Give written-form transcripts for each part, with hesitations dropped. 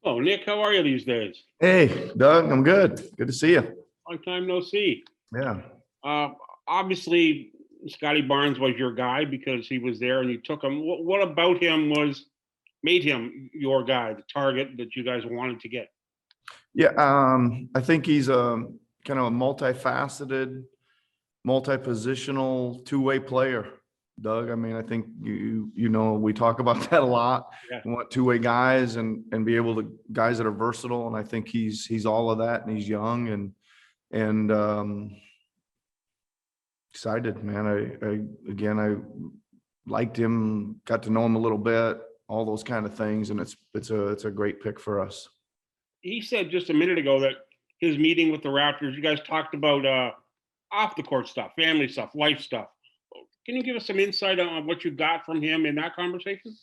Oh, Nick, how are you these days? Hey, Doug, I'm good. Good to see you. Long time no see. Yeah. Uh, Obviously, Scotty Barnes was your guy because he was there and you took him. What about him made him your guy, the target that you guys wanted to get? Yeah. I think he's a kind of a multifaceted, multi-positional, two-way player, Doug. I mean, I think we talk about that a lot. Yeah. We want two-way guys and be able to guys that are versatile. And I think he's all of that, and he's young and excited, man. I liked him, got to know him a little bit, all those kind of things, and it's a great pick for us. He said just a minute ago that his meeting with the Raptors, you guys talked about off the court stuff, family stuff, life stuff. Can you give us some insight on what you got from him in that conversation?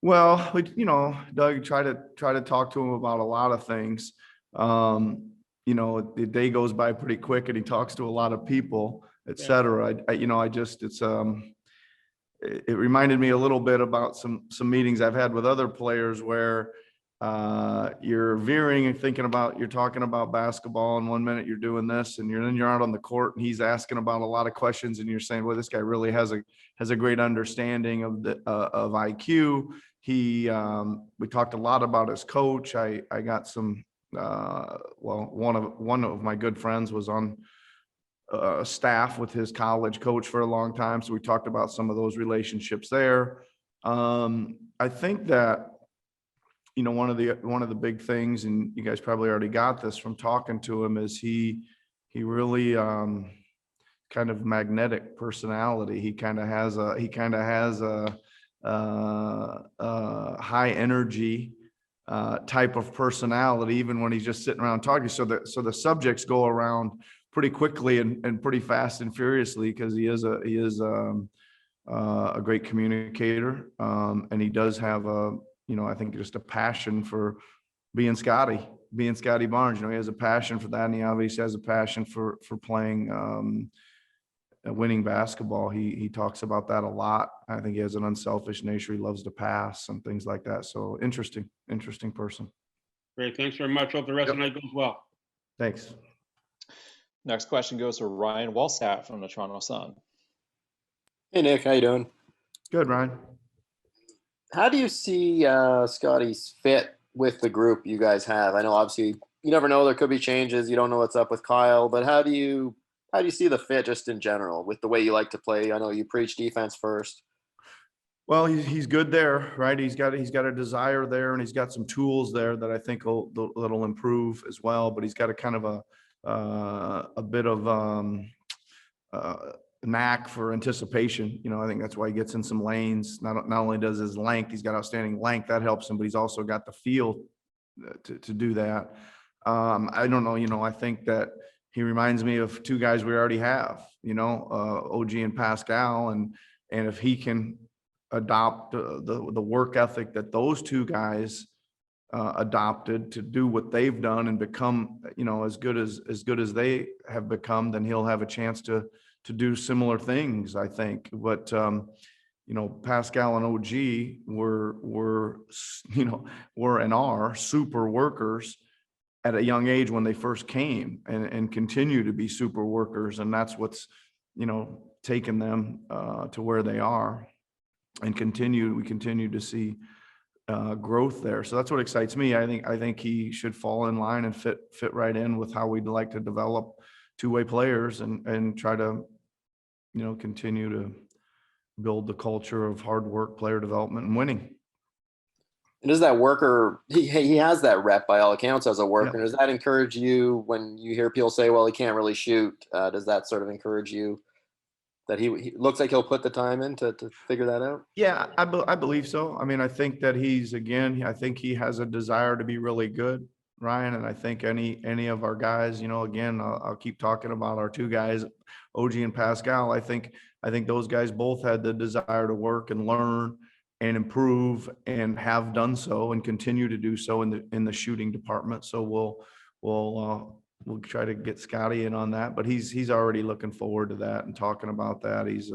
Well, Doug, try to talk to him about a lot of things. The day goes by pretty quick, and he talks to a lot of people, et cetera. It reminded me a little bit about some meetings I've had with other players where you're veering and you're talking about basketball, and 1 minute you're doing this, and then you're out on the court, and he's asking about a lot of questions, and you're saying, well, this guy really has a great understanding of IQ. We talked a lot about his coach. I got some one of my good friends was on staff with his college coach for a long time, so we talked about some of those relationships there. I think that one of the big things, and you guys probably already got this from talking to him, is he really kind of magnetic personality. He kind of has a high energy type of personality, even when he's just sitting around talking. So the subjects go around pretty quickly and pretty fast and furiously, because he is a great communicator, and he does have I think just a passion for being Scotty Barnes. He has a passion for that, and he obviously has a passion for playing winning basketball. He talks about that a lot. I think he has an unselfish nature. He loves to pass and things like that. So interesting person. Great. Thanks very much. Hope the rest of the night goes well. Thanks. Next question goes to Ryan Walstat from the Toronto Sun. Hey, Nick. How you doing? Good, Ryan. How do you see Scotty's fit with the group you guys have? I know obviously you never know. There could be changes. You don't know what's up with Kyle, but how do you see the fit just in general with the way you like to play? I know you preach defense first. Well, he's good there, right? He's got a desire there, and he's got some tools there that I think that'll improve as well. But he's got a kind of a bit of knack for anticipation. I think that's why he gets in some lanes. Not only does his length, he's got outstanding length, that helps him, but he's also got the feel to do that. I don't know. I think that he reminds me of two guys we already have. OG and Pascal, and if he can adopt the work ethic that those two guys adopted to do what they've done and become as good as they have become, then he'll have a chance to do similar things, I think. But Pascal and OG were and are super workers at a young age when they first came, and continue to be super workers, and that's what's taken them to where they are, and we continue to see growth there. So that's what excites me. I think he should fall in line and fit right in with how we'd like to develop two-way players, and try to continue to build the culture of hard work, player development, and winning. And does that worker, he has that rep by all accounts as a worker. Yeah. Does that encourage you when you hear people say, well, he can't really shoot? Does that sort of encourage you that he looks like he'll put the time in to figure that out? Yeah, I believe so. I mean, I think that I think he has a desire to be really good, Ryan. And I think any of our guys, again, I'll keep talking about our two guys, OG and Pascal. I think those guys both had the desire to work and learn and improve, and have done so and continue to do so in the shooting department. So we'll try to get Scotty in on that, but he's already looking forward to that and talking about that. He's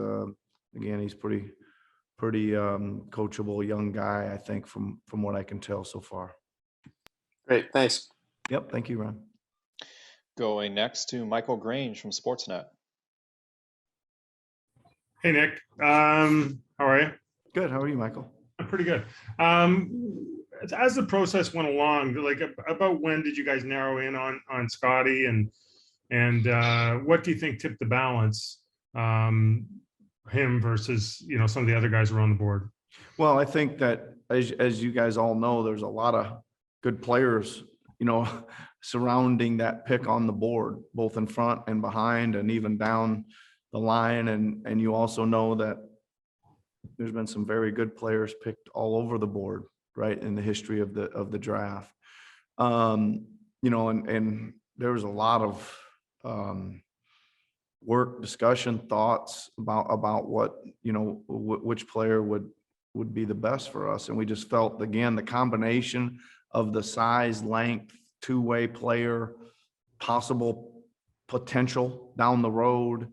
pretty coachable young guy, I think, from what I can tell so far. Great, thanks. Yep, thank you, Ron. Going next to Michael Grange from Sportsnet. Hey, Nick. How are you? Good, how are you, Michael? I'm pretty good. As the process went along, like about when did you guys narrow in on Scotty, and what do you think tipped the balance, him versus some of the other guys who were on the board? Well, I think that as you guys all know, there's a lot of good players, surrounding that pick on the board, both in front and behind and even down the line. And you also know that there's been some very good players picked all over the board, right, in the history of the draft. And there was a lot of work, discussion, thoughts about what, which player would be the best for us. And we just felt, again, the combination of the size, length, two-way player, possible potential down the road,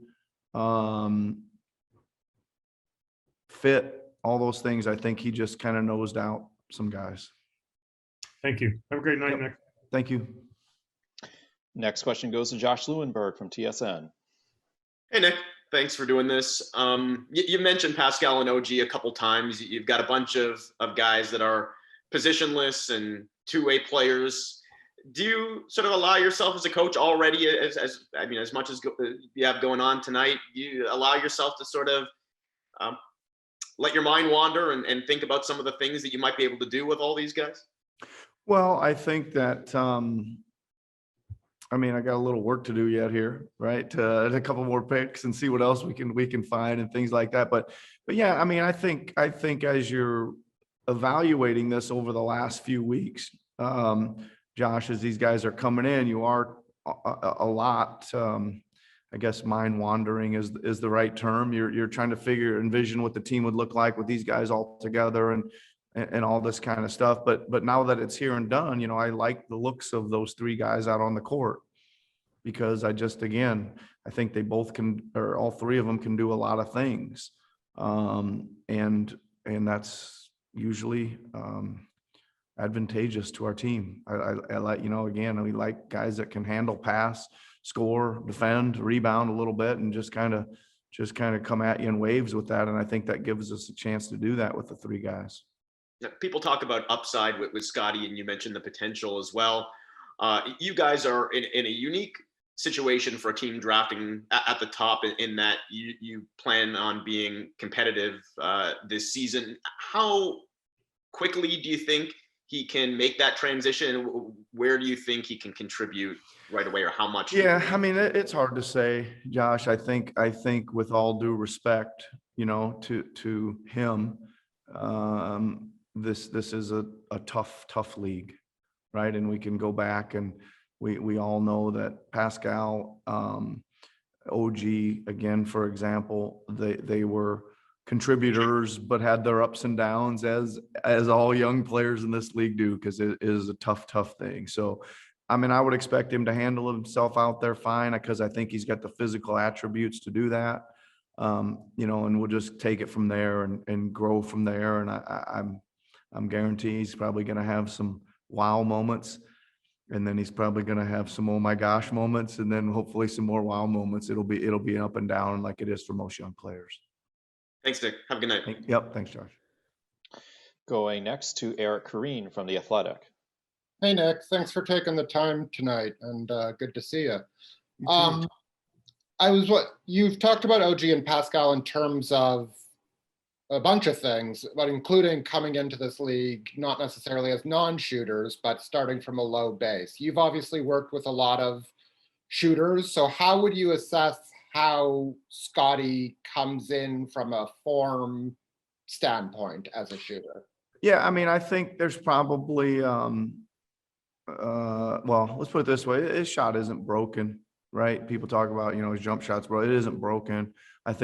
fit, all those things. I think he just kind of nosed out some guys. Thank you. Have a great night, Yep. Nick. Thank you. Next question goes to Josh Lewenberg from TSN. Hey, Nick. Thanks for doing this. You mentioned Pascal and OG a couple times. You've got a bunch of guys that are positionless and two-way players. Do you sort of allow yourself as a coach already, as much as you have going on tonight, you allow yourself to sort of let your mind wander and think about some of the things that you might be able to do with all these guys? Well, I think that, I got a little work to do yet here, right? A couple more picks and see what else we can find and things like that. But yeah, I think as you're evaluating this over the last few weeks, Josh, as these guys are coming in, you are a lot, I guess mind wandering is the right term. You're trying to envision what the team would look like with these guys all together and all this kind of stuff. But now that it's here and done, I like the looks of those three guys out on the court, because I think they both can, or all three of them can do a lot of things. And that's usually advantageous to our team. I like, again, we like guys that can handle, pass, score, defend, rebound a little bit, and just kind of come at you in waves with that. And I think that gives us a chance to do that with the three guys. People talk about upside with Scotty, and you mentioned the potential as well. You guys are in a unique situation for a team drafting at the top, in that you plan on being competitive this season. How quickly do you think he can make that transition? Where do you think he can contribute right away, or how much? Yeah, it's hard to say, Josh. I think with all due respect, to him, this is a tough league, right? And we can go back and we all know that Pascal, OG, again, for example, they were contributors, but had their ups and downs, as all young players in this league do, because it is a tough thing. So, I would expect him to handle himself out there fine, because I think he's got the physical attributes to do that. And we'll just take it from there and grow from there. And I'm guaranteed he's probably going to have some wow moments, and then he's probably going to have some oh my gosh moments, and then hopefully some more wow moments. It'll be up and down like it is for most young players. Thanks, Nick. Have a good night. Yep. Thanks, Josh. Going next to Eric Kareen from The Athletic. Hey, Nick. Thanks for taking the time tonight, and good to see you. You too. You've talked about OG and Pascal in terms of a bunch of things, but including coming into this league, not necessarily as non-shooters, but starting from a low base. You've obviously worked with a lot of shooters. So how would you assess how Scotty comes in from a form standpoint as a shooter? Yeah, I think there's probably, well, let's put it this way. His shot isn't broken, right? People talk about, his jump shots, bro. It isn't broken.